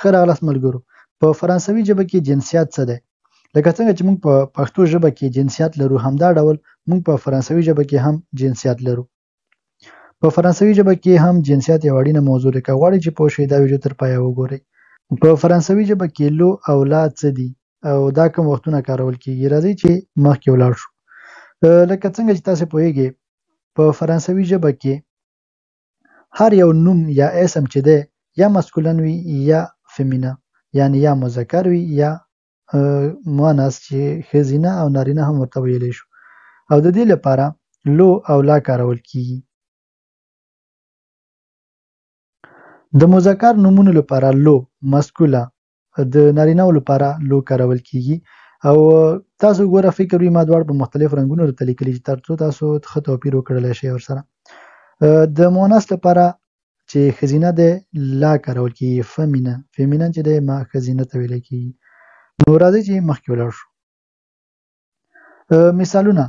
ښه راغلاست ملګرو. په فرانسوي ژبه کې جنسیت څه دی؟ لکه څنګه چې موږ په پښتو ژبه کې جنسیت لرو، همدا ډول موږ په فرانسوي ژبه کې هم جنسیت لرو. په فرانسوي ژبه کې هم جنسیت یو اړینه موضوع ده. که غواړئ چې پوه شئ دا ویډیو تر پایه وګورئ. په فرانسوي ژبه کې لو او لا څه دي او دا کوم وختونه کارول کیږي؟ راځئ چې مخکې ولاړ شو. لکه څنګه چې تاسو پوهیږئ په فرانسوي ژبه کې هر یو نوم یا اسم چې دی یا مسکولن وي یا فیمینا، یعنی یا مذکر وي یا مؤنث چې ښځینه او نارینه هم ورته ویلی شو، او د دې لپاره لو او لا کارول کیږي. د مذکر نومونو لپاره لو مسکوله، د نارینه‌و لپاره لو کارول کیږي. او تاسو ګوره فکر وي ما دواړه په مختلف رنګونو درته لیکلي چې تر څو تاسو ښه توپیر وکړلی شئ ورسره. د مؤنث لپاره چې ښځینه دی لا کارول کیږي، فیمینا چې دی ما ښځینه ته ویلی کیږي. نو راځئ چې مخکې ولاړ شو. مثالونه: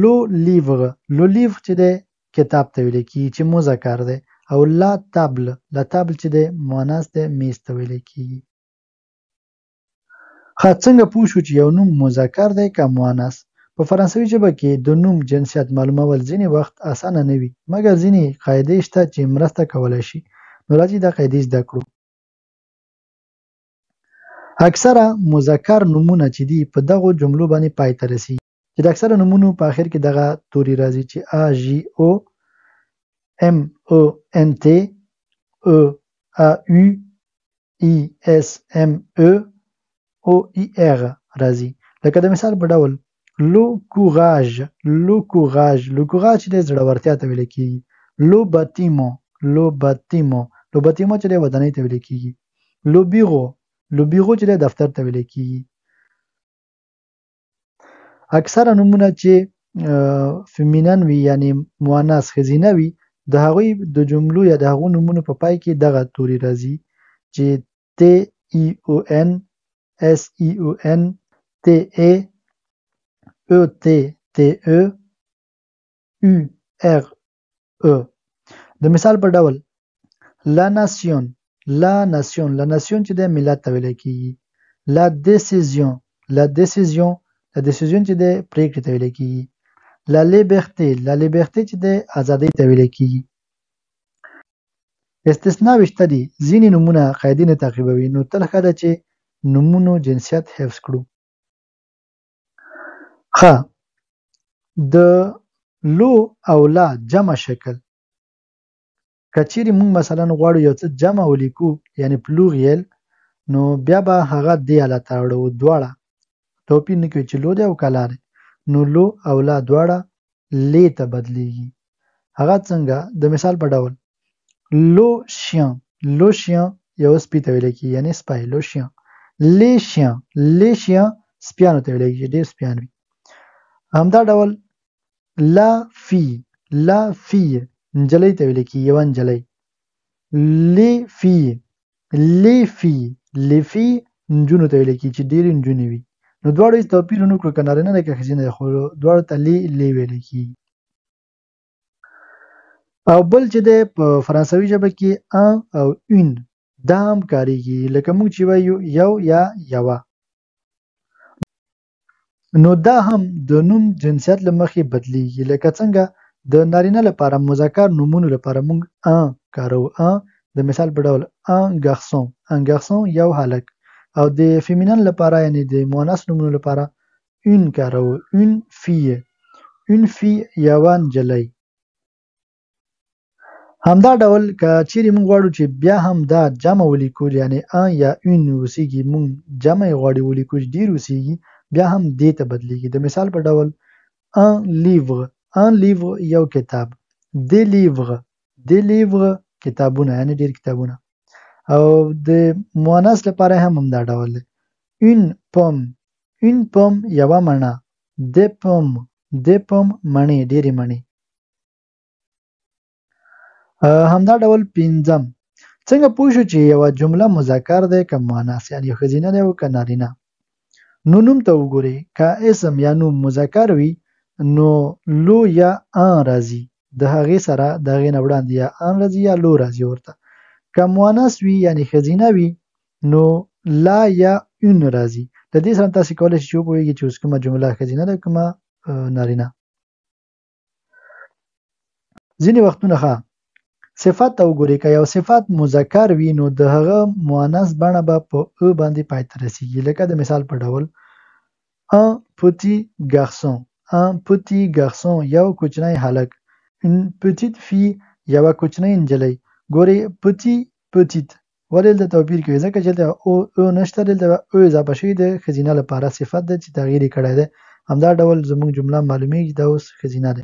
لو لیور چې دی کتاب ته ویلی کیږي چې مذکر دی، او لا تابل چې دی مؤنث دی میز ته ویلی کیږي. ښه څنګه پوه شو چې یو نوم مذکر دی که مؤنث؟ په فرانسوي ژبه کې د نوم جنسیت معلومول ځینې وخت اسانه نه وي، مګر ځینې قاعدې شته چې مرسته کولی شي. نو راځئ دا قاعدې زده کړو. اکثره مذکر نومونه چې دي په دغو جملو باندې پای ته رسیږي، چې د اکثره نومونو په آخر کې دغه توري راځي چې ا ژ او ام او ان ټ او ا یو ای اس ام او او ای ار راځي. لکه د مثال په ډول لو کوراژ چې دی زړورتیا ته ویلی کیږي. لو باتیمون چې دی ودانۍ ته ویلی کیږي. لو بیرو چې دی دفتر ته ویلی کیږي. اکثره نومونه چې فیمینن وي یعنی مؤنث ښځینه وي، د هغوی د جملو یا د هغو نومونو په پای کې دغه توري راځي چې ت ای او ان اس ای او ان ت ای او ت ت او یو ار او. د مثال په ډول لا ناسیون چې د ملت ته ویلی کیږي. لا دیسیزیون چې د پریکړې ته ویلی کیږي. لا لیبرټې چې د ازادۍ ته ویلی کیږي. استثناوې شته دي، ځینې نومونه قاعدې نه تعقیبوي، نو تل ښه ده چې نومونو جنسیت حفظ کړو. ښه، د لو او لا جمع شکل که چیرې موږ مثلا غواړو یو څه جمع ولیکو یعنی پلوریل، نو بیا به هغه دې حالت ته راوړو، دواړه توپیر نه کوي چې لو دی او که لا دی. نو لو او لا دواړه لې ته بدلیږي. هغه څنګه؟ د مثال په ډول لو شین یو سپي ته ویلی کیږي یعنی سپی. لو شین. لې شین سپیانو ته ویلی کیږي، ډېر سپیان وي. همدا ډول لا فی نجلۍ ته ویلی کیږي، یوه نجلۍ. لې فی نجونو ته ویلی کیږي چې ډېرې نجونې وي. نو دواړو هېڅ توپیر ونه کړو، که نارینه دی که ښځینه دی، خو دواړو ته لې ویلی کیږي. او بل چې دی په فرانسوي ژبه کې ان او اون دا هم کارېږي، لکه موږ چې وایو یو یا یوه. نو دا هم د نوم جنسیت له مخې بدلیږي. لکه څنګه د نارینه لپاره مذکر نومونو لپاره موږ ان کاروو، د مثال په ډول ان ګارسون یو هلک، او د فیمینن لپاره یعنی د مؤنث نومونو لپاره اون کاروو، اون فی یوه نجلۍ. همدا ډول که چیرې موږ غواړو چې بیا هم دا جمع ولیکو یعنی ان یا اون اوسیږي، موږ جمع یې غواړو ولیکو چې ډېر اوسیږي، بیا هم دې ته بدلیږي. د مثال په ډول ان لیور یو کتاب. دې لیور کتابونه یعنی ډېر کتابونه. او د مؤنث لپاره هم همدا ډول دی. اون پوم یوه مڼه. دې پوم مڼې، ډېرې مڼې. همدا ډول پنځم، څنګه پوه شو چې یوه جمله مذکر دی که مؤنث، یعنی ښځینه دی او که نارینه؟ نو نوم ته وګورئ، که اسم یا نوم مذکر وي نو لو یا ان راځي، د هغې سره د هغې نه وړاندې یا ان راځي یا لو راځي ورته. که مؤنث وي یعنی ښځینه وي نو لا یا اون راځي. د دې سره تاسو کولای شئ چې وپوهیږئ چې اوس کومه جمله ښځینه ده کومه نارینه. ځینې وختونه صفت ته وګورئ که یو صفت مذکر وي نو د هغه مؤنث بڼه به په او باندې پای ته رسیږي. لکه د مثال په ډول un petit garçon، un petit garçon یو کوچنی هلک، une petite fille یوه کوچنۍ نجلۍ. ګورئ petit petite ولې دلته توپیر کوي؟ ځکه چې دلته او نشته، دلته او اضافه شوي د ښځینه لپاره صفت ده چې تغییر یې کړی دی. همدا ډول زموږ جمله معلومیږي دا اوس ښځینه دی.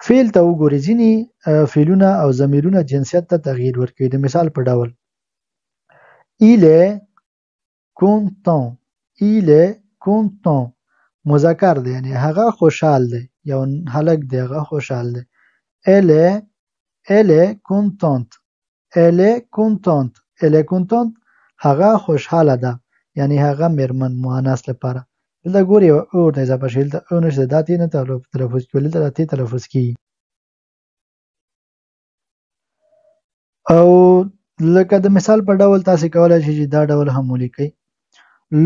فعل ته وګورئ. ځینې فعلونه او ضمیرونه جنسیت ته تغییر ورکوي. د مثال په ډول il est content، il est content مذکر دی یعنی هغه خوشحال دی، یو هلک دی هغه خوشحال دی. elle est contente، elle est contente، elle est contente هغه خوشحاله ده یعنی هغه میرمن مؤنث لپاره. دلته ګورئ او ورته اضافه شوي، دلته او نشته، دا ت نه تلفظ کیږي، دلته دا ت تلفظ کیږي. او لکه د مثال په ډول تاسو کولای شئ چې دا ډول هم ولیکئ.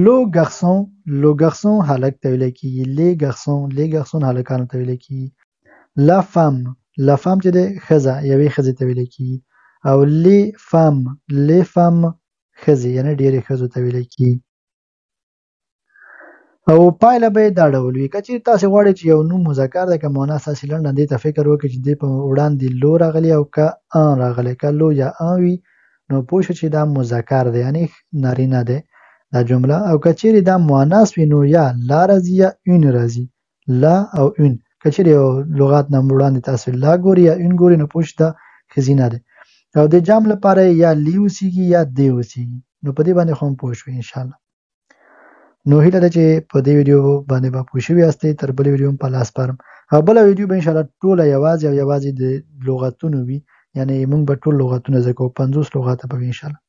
لو garçon، لو garçon هلک ته ویل کیږي. les garçons، les garçons هلکانو ته ویل کیږي. la femme، la femme چې د ښځه یوې ښځې ته ویل کیږي. او les femmes، les femmes ښځې یعنی ډېرې ښځو ته ویل کیږي. او پایله به یې دا ډول وي. که چېرې تاسې غواړئ چې یو نوم مذکر دی که مؤنث، تاسې لنډه دې ته فکر وکړئ چې دې په وړاندې لو راغلی او که ان راغلی. که لو یا ان وي نو پوه شئ چې دا مذکر دی یعنی نارینه دی دا جمله. او که چېرې دا مؤنث وي نو یا لا راځي یا اون راځي. لا او اون. که چېرې یو لغات نه وړاندې تاسو لا ګورئ یا اون ګورئ نو پوه شئ دا ښځینه دی. او د جمع لپاره یا لی اوسیږي یا دی اوسیږي. نو په دې باندې خو هم پوه شوئ انشاءالله. نو هیله ده چې په دې ویډیو باندې به پوه شوي یاستئ. تر بلې ویډیو هم په لاس سپارم. او بله ویډیو به انشاءالله ټوله یوازې او یوازې د لغتونو وي، یعنې موږ به ټول لغتونه زده کوو، 50 لغاته به وي انشاءالله.